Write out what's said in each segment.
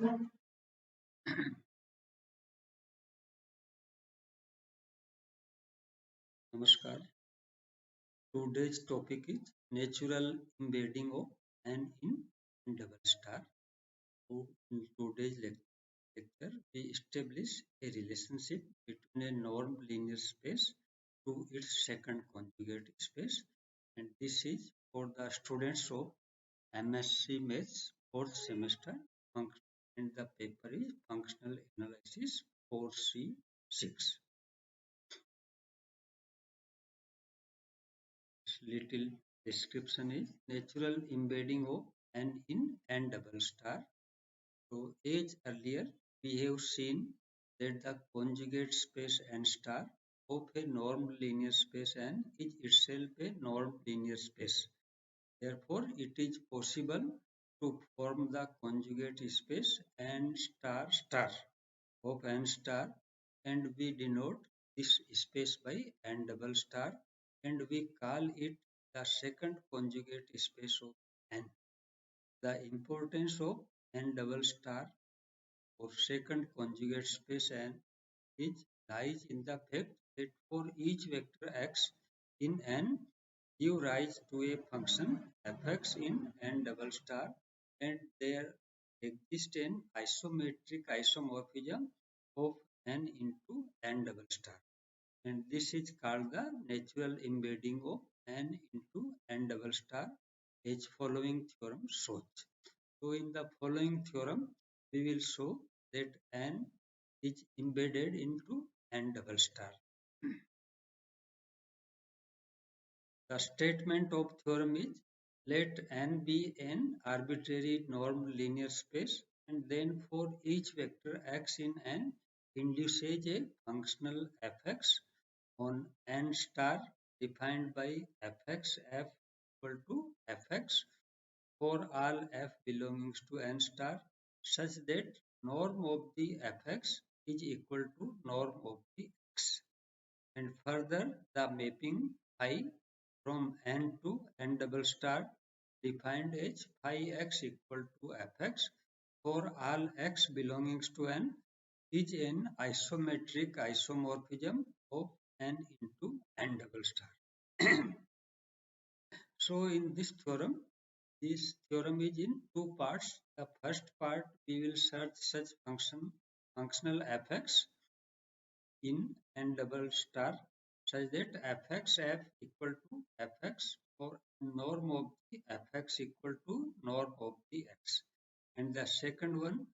Namaskar. Today's topic is natural embedding of n in double star. In today's lecture, we establish a relationship between a normed linear space to its second conjugate space, and this is for the students of MSc Maths fourth semester, and the paper is Functional Analysis 4C6. Little description is natural embedding of n in n double star. So as earlier we have seen that the conjugate space n star of a normed linear space n is itself a normed linear space. Therefore, it is possible to form the conjugate space n star star of n star, and we denote this space by n double star, and we call it the second conjugate space of n. The importance of n double star or second conjugate space n is lies in the fact that for each vector x in n give rise to a function fx in n double star, and there exists an isometric isomorphism of n into n double star, and this is called the natural embedding of n into n double star, as following theorem shows. So in the following theorem, we will show that n is embedded into n double star. The statement of theorem is, let n be an arbitrary normed linear space, and then for each vector x in n induces a functional fx on n star defined by fx f equal to fx for all f belonging to n star, such that norm of the fx is equal to norm of the x. And further, the mapping phi from n to n double star defined as phi x equal to fx for all x belonging to n is an isometric isomorphism of n into n double star. So in this theorem is in two parts. The first part, we will search such functional fx in n double star such that fx f equal to fx for norm of the fx equal to norm of the x. And the second one,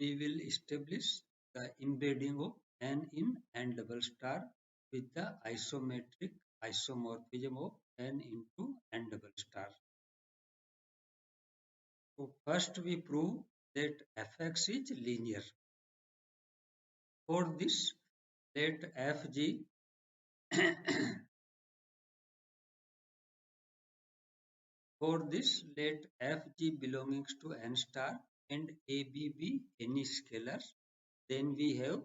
we will establish the embedding of n in n double star with the isometric isomorphism of n into n double star. So first we prove that fx is linear. For this, let fg for this, let fg belongs to n star and ab be any scalar. Then we have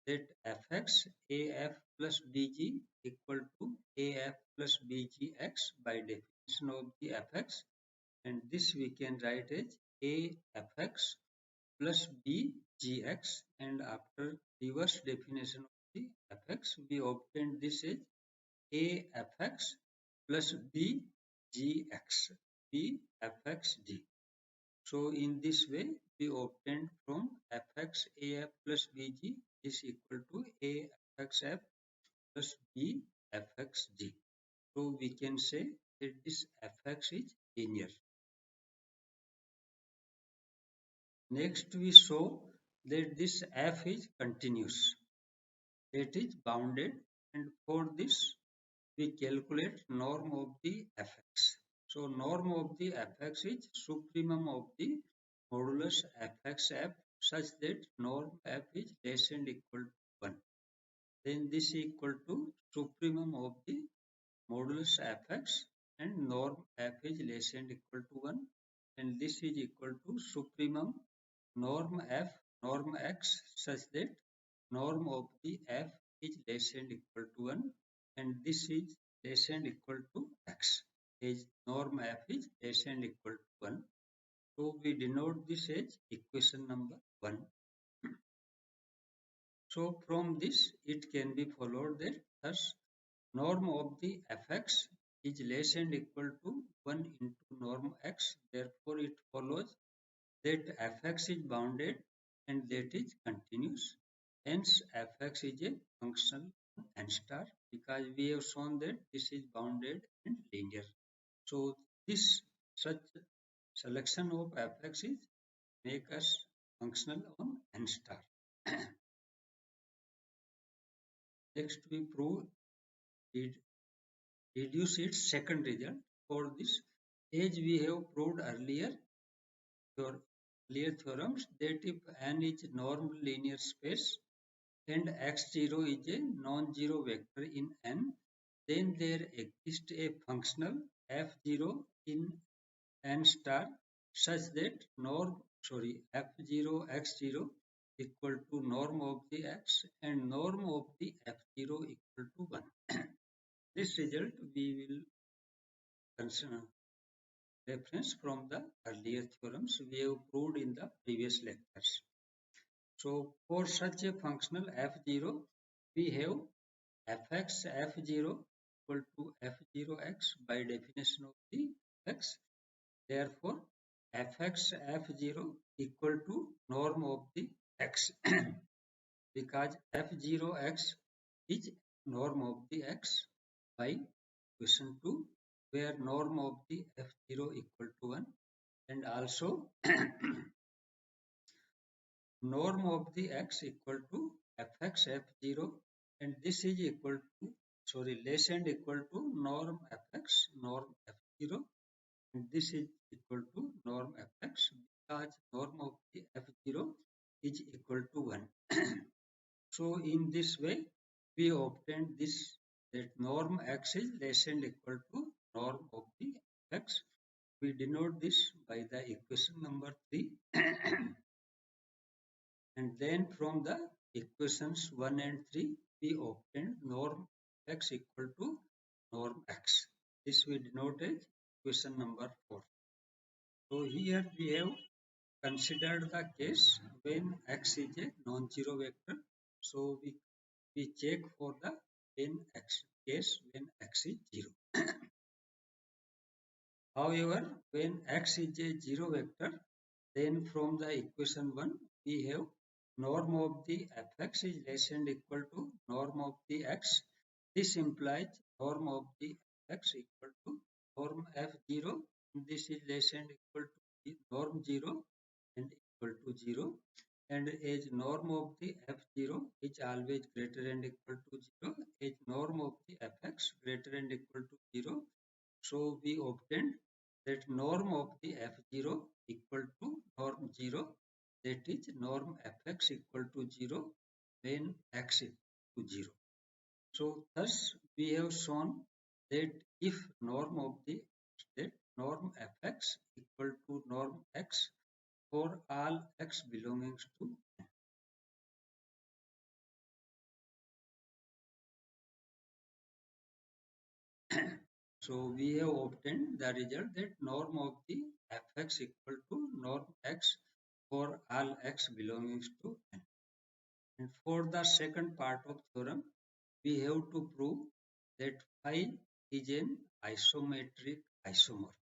that fx af plus bg equal to af plus bgx by definition of the fx, and this we can write as a fx plus b gx, and after reverse definition of the fx we obtain this as a fx plus b gx b fxg. So in this way we obtained from fx af plus bg is equal to a fxf plus b fxg. So we can say that this fx is linear. Next we show that this f is continuous, that is bounded, and for this we calculate norm of the fx. So norm of the fx is supremum of the modulus fxf such that norm f is less and equal to 1. Then this is equal to supremum of the modulus fx and norm f is less and equal to 1, and this is equal to supremum norm f norm x such that norm of the f is less and equal to 1, and this is less and equal to x, as norm f is less and equal to 1. So we denote this as equation number 1. So from this it can be followed that thus norm of the fx is less and equal to 1 into norm x. Therefore it follows that fx is bounded and that is continuous. Hence fx is a functional n star because we have shown that this is bounded and linear. So this such selection of fx is make us functional on n star. Next we prove it reduce its second result. For this, as we have proved earlier, earlier theorems, that if n is normal linear space and x0 is a non-zero vector in n, then there exists a functional f0 in n star such that f0 x0 equal to norm of the x and norm of the f0 equal to 1. This result we will consider reference from the earlier theorems we have proved in the previous lectures. So for such a functional f0, we have fx f0 equal to f0x by definition of the x. Therefore, fx f0 equal to norm of the x because f0x is norm of the x by equation 2 where norm of the f0 equal to 1 and also norm of the x equal to fx f0 and this is equal to less and equal to norm fx norm f0 and this is equal to norm fx because norm of the f0 is equal to 1. So in this way we obtained this that norm x is less and equal to norm of the x. We denote this by the equation number 3 and then from the equations 1 and 3 we obtained norm x equal to norm x. This we denote as equation number 4. So here we have considered the case when x is a non-zero vector. So we check for the case when x is 0. However, when x is a zero vector, then from the equation 1 we have norm of the fx is less and equal to norm of the x. This implies norm of the fx equal to norm f0. This is less and equal to the norm 0 and equal to 0. And as norm of the f0 is always greater and equal to 0, as norm of the fx greater and equal to 0, so we obtained that norm of the f0 equal to norm 0, that is norm fx equal to 0 when x equal to 0. So thus we have shown that if norm of the that norm fx equal to norm x for all x belonging to so we have obtained the result that norm of the fx equal to norm x for all x belonging to n. And for the second part of theorem, we have to prove that phi is an isometric isomorph.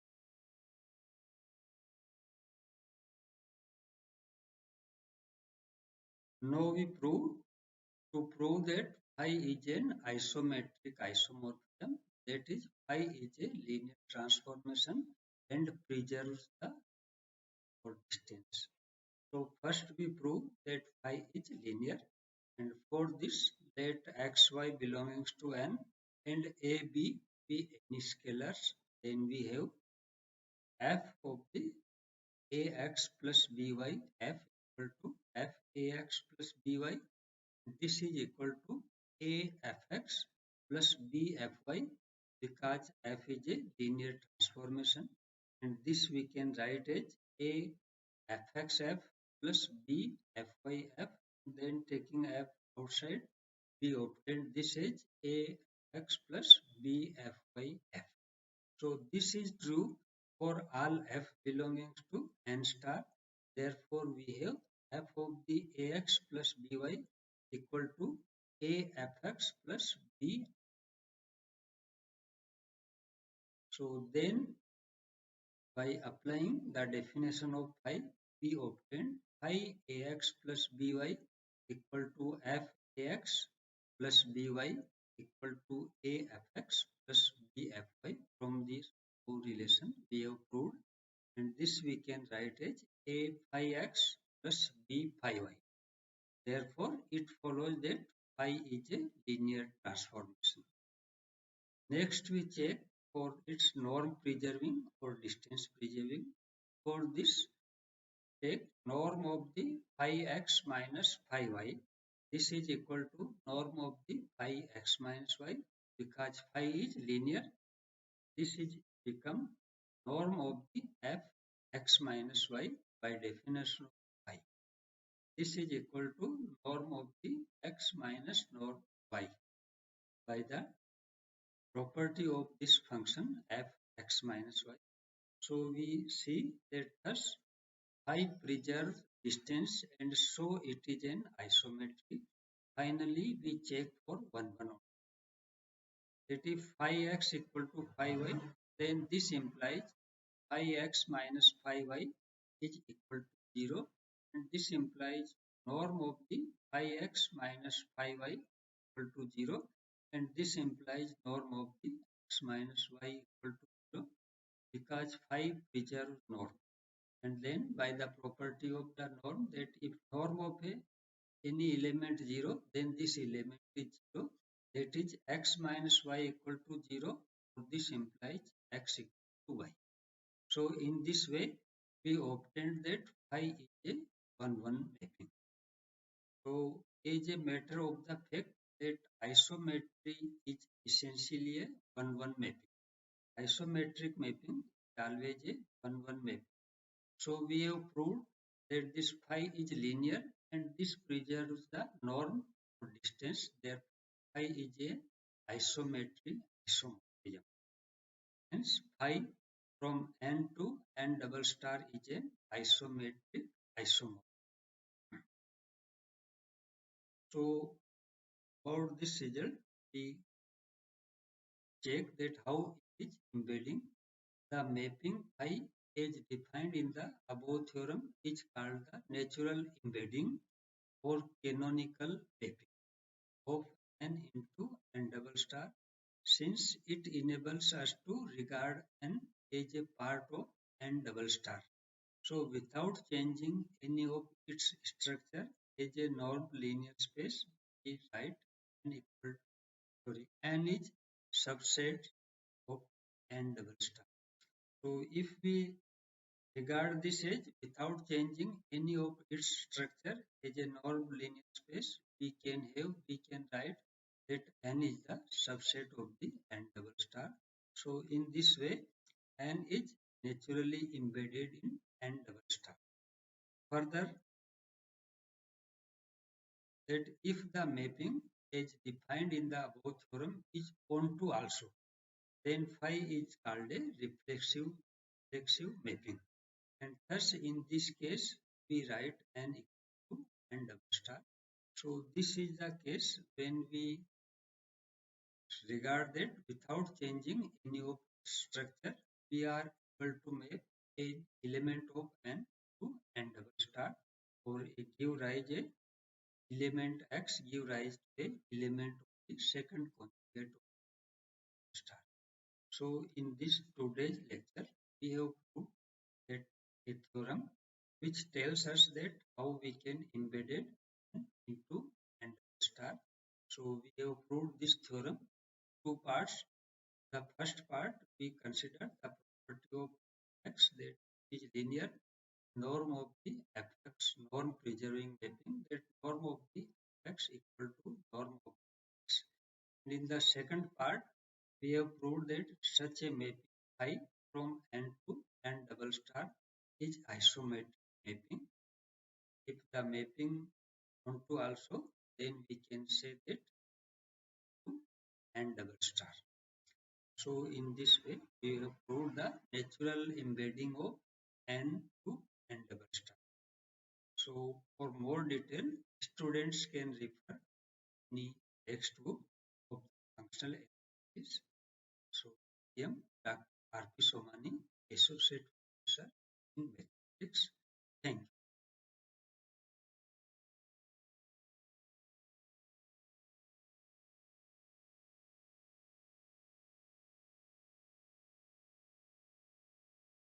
Now we prove that phi is an isometric isomorphism, that is phi is a linear transformation and preserves the distance. So first we prove that phi is linear and for this let xy belongs to n and a b be any scalars, then we have f of the ax plus by f equal to f ax plus by. This is equal to a fx plus b fy because f is a linear transformation and this we can write as a fxf plus b fyf. Then taking f outside we obtain this as a x plus b fyf. So this is true for all f belonging to n star. Therefore we have f of the ax plus by equal to afx plus b. So then by applying the definition of phi, we obtain phi ax plus by equal to f ax plus by equal to afx plus bfy. From this correlation we have proved, and this we can write as a phi x plus b phi y. Therefore, it follows that phi is a linear transformation. Next, we check for its norm preserving or distance preserving. For this, take norm of the phi x minus phi y. This is equal to norm of the phi x minus y. Because phi is linear, this is become norm of the f x minus y by definition of phi. This is equal to norm of the x minus norm y by the property of this function f x minus y. So we see that thus phi preserves distance, and so it is an isometry. Finally, we check for 1 that if phi x equal to phi y, then this implies phi x minus phi y is equal to 0, and this implies norm of the phi x minus phi y equal to 0, and this implies norm of the x minus y equal to 0, because phi preserves norm. And then by the property of the norm, that if norm of any element 0, then this element is 0, that is x minus y equal to 0, so this implies x equal to y. So in this way, we obtained that phi is a 1-1 mapping. So as a matter of the fact that isometry is essentially a 1-1 mapping. Isometric mapping is always a 1-1 mapping. So we have proved that this phi is linear, and this preserves the norm for distance. Therefore, phi is a isometry isomorphism. Hence, phi from n to n double star is an isometric isomorphism. So for this result, we check that how it is embedding. The mapping phi as defined in the above theorem is called the natural embedding or canonical mapping of n into n double star, since it enables us to regard n as a part of n double star. So without changing any of its structure as a normed linear space, we write n equal n is subset of n double star. So if we regard this as without changing any of its structure as a normed linear space, we can write that n is the subset of the n double star. So in this way, n is naturally embedded in n double star. Further, that if the mapping as defined in the above theorem is onto also, then phi is called a reflexive mapping. And thus in this case, we write n equal to n double star. So this is the case when we regard that without changing any of structure, we are able to map an element of n to n double star, or give rise a element x give rise to a element of the second conjugate of star. So in this today's lecture, we have proved that a theorem which tells us that how we can embed it into n star. So we have proved this theorem two parts. The first part we consider the property of x, that is linear, norm of the fx, norm preserving mapping, that norm of the x equal to norm of x. And in the second part, we have proved that such a mapping phi from n to n double star is isometric mapping. If the mapping onto also, then we can say that to n double star. So in this way, we have proved the natural embedding of n to n double star. So for more detail, students can refer any textbook of functional analysis. So I am Dr. R.P. Somani, Associate Professor in Mathematics. Thank you.